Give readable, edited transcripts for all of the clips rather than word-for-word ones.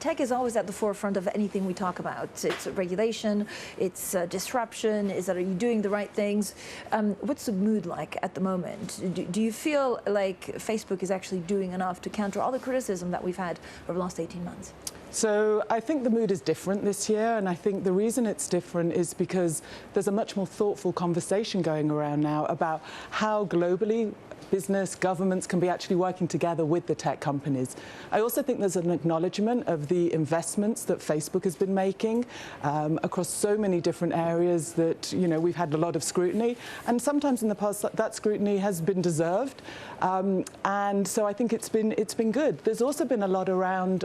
tech is always at the forefront of anything we talk about. It's regulation, it's disruption, are you doing the right things? What's the mood like at the moment? Do you feel like Facebook is actually doing enough to counter all the criticism that we've had over the last 18 months? So I think the mood is different this year, and I think the reason it's different is because there's a much more thoughtful conversation going around now about how globally business, governments can be actually working together with the tech companies. I also think there's an acknowledgement of the investments that Facebook has been making across so many different areas that, we've had a lot of scrutiny, and sometimes in the past that scrutiny has been deserved, and so I think it's been good. There's also been a lot around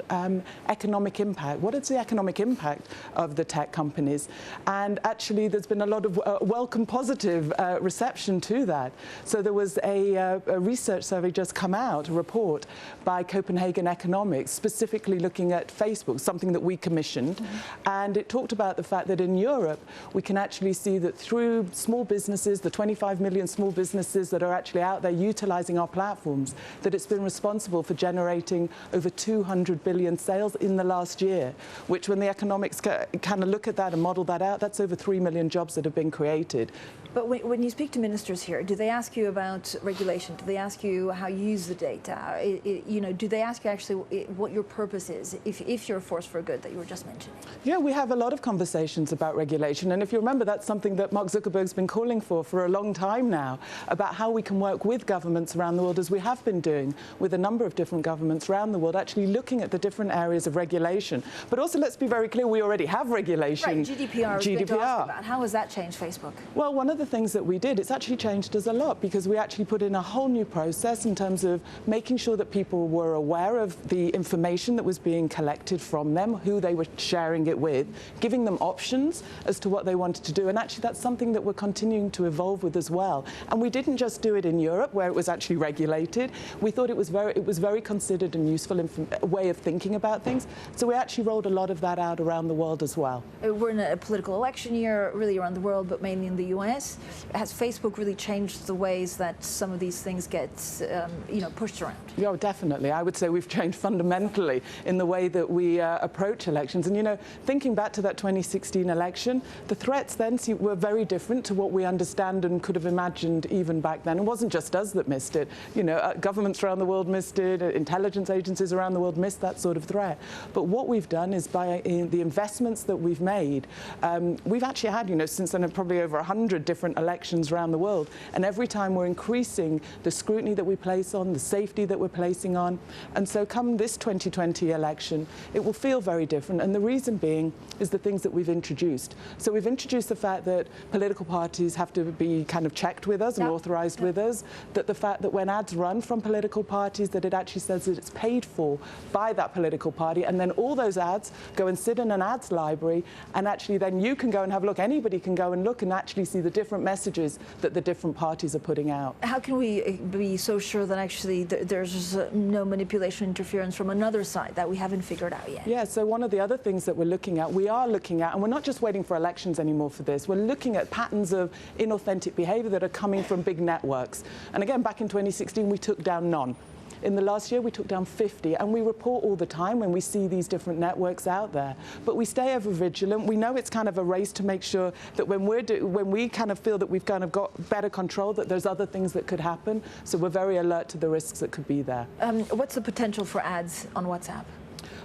economic impact. What is the economic impact of the tech companies? And actually there's been a lot of welcome positive reception to that. So there was a research survey just come out, a report by Copenhagen Economics, specifically looking at Facebook, something that we commissioned. And it talked about the fact that in Europe, we can actually see that through small businesses, the 25 million small businesses that are actually out there utilizing our platforms, that it's been responsible for generating over 200 billion sales in the last year, which when the economics kind of look at that and model that out, that's over 3 million jobs that have been created. But when you speak to ministers here, do they ask you about regulation? Do they ask you how you use the data? Do they ask you actually what your purpose is if you're a force for good that you were just mentioning? Yeah, we have a lot of conversations about regulation. And if you remember, that's something that Mark Zuckerberg's been calling for a long time now, about how we can work with governments around the world, as we have been doing with a number of different governments around the world, actually looking at the different areas of regulation. But also, let's be very clear, we already have regulation. Right, GDPR. About. How has that changed Facebook? Well, one of the things that we did, it's actually changed us a lot, because we actually put in a whole new process in terms of making sure that people were aware of the information that was being collected from them, who they were sharing it with, giving them options as to what they wanted to do. And actually that's something that we're continuing to evolve with as well. And we didn't just do it in Europe, where it was actually regulated. We thought it was very considered and useful way of thinking about things. So we actually rolled a lot of that out around the world as well. We're in a political election year, really around the world, but mainly in the US. Has Facebook really changed the ways that some of these things get pushed around? Yeah, definitely. I would say we've changed fundamentally in the way that we approach elections. And thinking back to that 2016 election, the threats then were very different to what we understand and could have imagined even back then. It wasn't just us that missed it. Governments around the world missed it, intelligence agencies around the world missed that sort of threat. But what we've done is, by the investments that we've made, we've actually had, since then, probably over 100 different elections around the world. And every time we're increasing the scrutiny that we place on, the safety that we're placing on. And so come this 2020 election, it will feel very different. And the reason being is the things that we've introduced. So we've introduced the fact that political parties have to be kind of checked with us and authorized with us, that the fact that when ads run from political parties, that it actually says that it's paid for by that political party, and then all those ads go and sit in an ads library, and actually then you can go and have a look, anybody can go and look and actually see the different messages that the different parties are putting out. How can we be so sure that actually there's no manipulation, interference from another side that we haven't figured out yet? Yeah, so one of the other things that we are looking at, and we're not just waiting for elections anymore for this, we're looking at patterns of inauthentic behavior that are coming from big networks. And again, back in 2016, we took down none. In the last year, we took down 50, and we report all the time when we see these different networks out there. But we stay ever vigilant. We know it's kind of a race to make sure that when we kind of feel that we've kind of got better control, that there's other things that could happen. So we're very alert to the risks that could be there. What's the potential for ads on WhatsApp?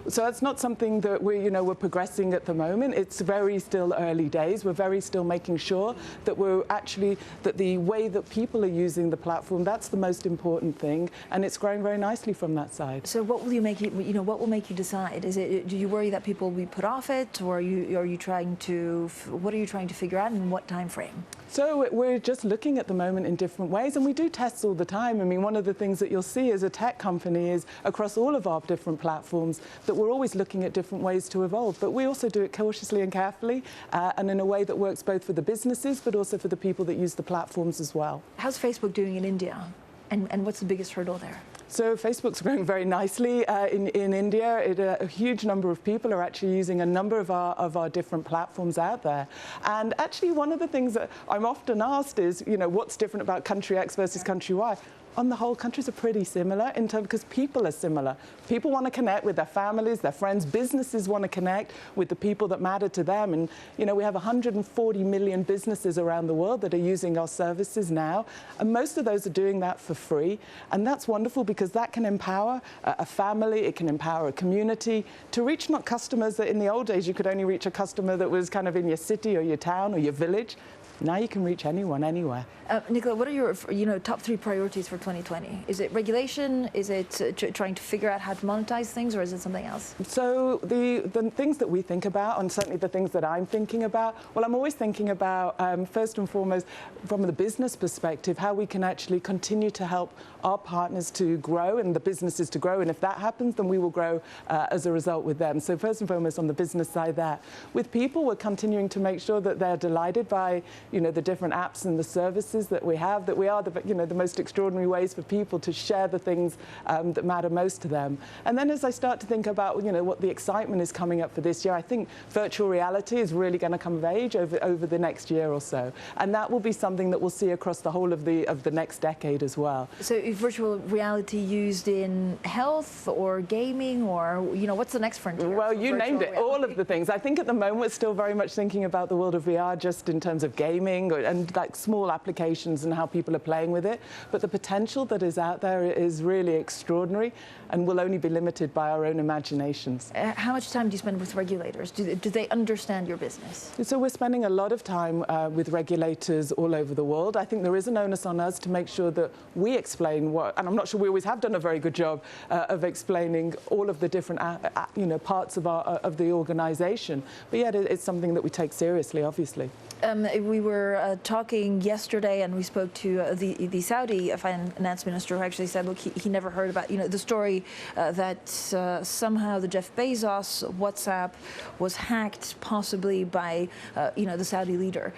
So that's not something that we're progressing at the moment. It's very still early days. We're very still making sure that that the way that people are using the platform, that's the most important thing, and it's growing very nicely from that side. So what will what will make you decide? Do you worry that people will be put off it, or what are you trying to figure out, and in what time frame? So we're just looking at the moment in different ways, and we do tests all the time. I mean, one of the things that you'll see as a tech company is across all of our different platforms that we're always looking at different ways to evolve, but we also do it cautiously and carefully, and in a way that works both for the businesses but also for the people that use the platforms as well. How's Facebook doing in India, and what's the biggest hurdle there? So Facebook's growing very nicely in India. A huge number of people are actually using a number of our different platforms out there. And actually, one of the things that I'm often asked is, what's different about country X versus country Y? on the whole, countries are pretty similar in terms because people are similar. People want to connect with their families, their friends. Businesses want to connect with the people that matter to them. And, you know, we have 140 million businesses around the world that are using our services now. And most of those are doing that for free. And that's wonderful because that can empower a family, it can empower a community to reach not customers that in the old days you could only reach a customer that was kind of in your city or your town or your village. Now you can reach anyone, anywhere. Nicola, what are your top 3 priorities for 2020? Is it regulation? Is it trying to figure out how to monetize things, or is it something else? So the things that we think about, and certainly the things that I'm thinking about, well, I'm always thinking about, first and foremost, from the business perspective, how we can actually continue to help our partners to grow and the businesses to grow. And if that happens, then we will grow as a result with them. So first and foremost, on the business side there. With people, we're continuing to make sure that they're delighted by the different apps and the services that we have, that we are the most extraordinary ways for people to share the things that matter most to them. And then as I start to think about, what the excitement is coming up for this year, I think virtual reality is really going to come of age over the next year or so. And that will be something that we'll see across the whole of the next decade as well. So is virtual reality used in health or gaming, or, what's the next frontier? Well, you named it, reality? all of the things. I think at the moment we're still very much thinking about the world of VR just in terms of gaming and like small applications and how people are playing with it. But the potential that is out there is really extraordinary and will only be limited by our own imaginations. How much time do you spend with regulators? Do they understand your business? So we're spending a lot of time with regulators all over the world. I think there is an onus on us to make sure that we explain what, and I'm not sure we always have done a very good job of explaining all of the different parts of the organisation. But yet it's something that we take seriously, obviously. We were talking yesterday, and we spoke to the Saudi finance minister, who actually said, look, he never heard about the story that somehow the Jeff Bezos WhatsApp was hacked, possibly by the Saudi leader.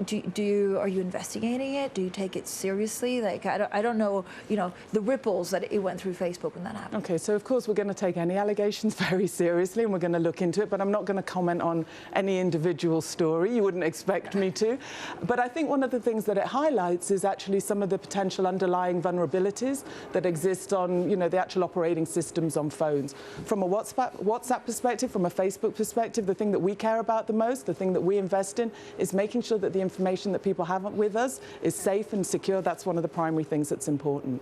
Are you investigating it? Do you take it seriously? Like, I don't know, the ripples that it went through Facebook when that happened. Okay, so of course we're going to take any allegations very seriously, and we're going to look into it, but I'm not going to comment on any individual story. You wouldn't expect me to. But I think one of the things that it highlights is actually some of the potential underlying vulnerabilities that exist on, the actual operating systems on phones. From a WhatsApp perspective, from a Facebook perspective, the thing that we care about the most, the thing that we invest in, is making sure that the information that people have with us is safe and secure. That's one of the primary things that's important.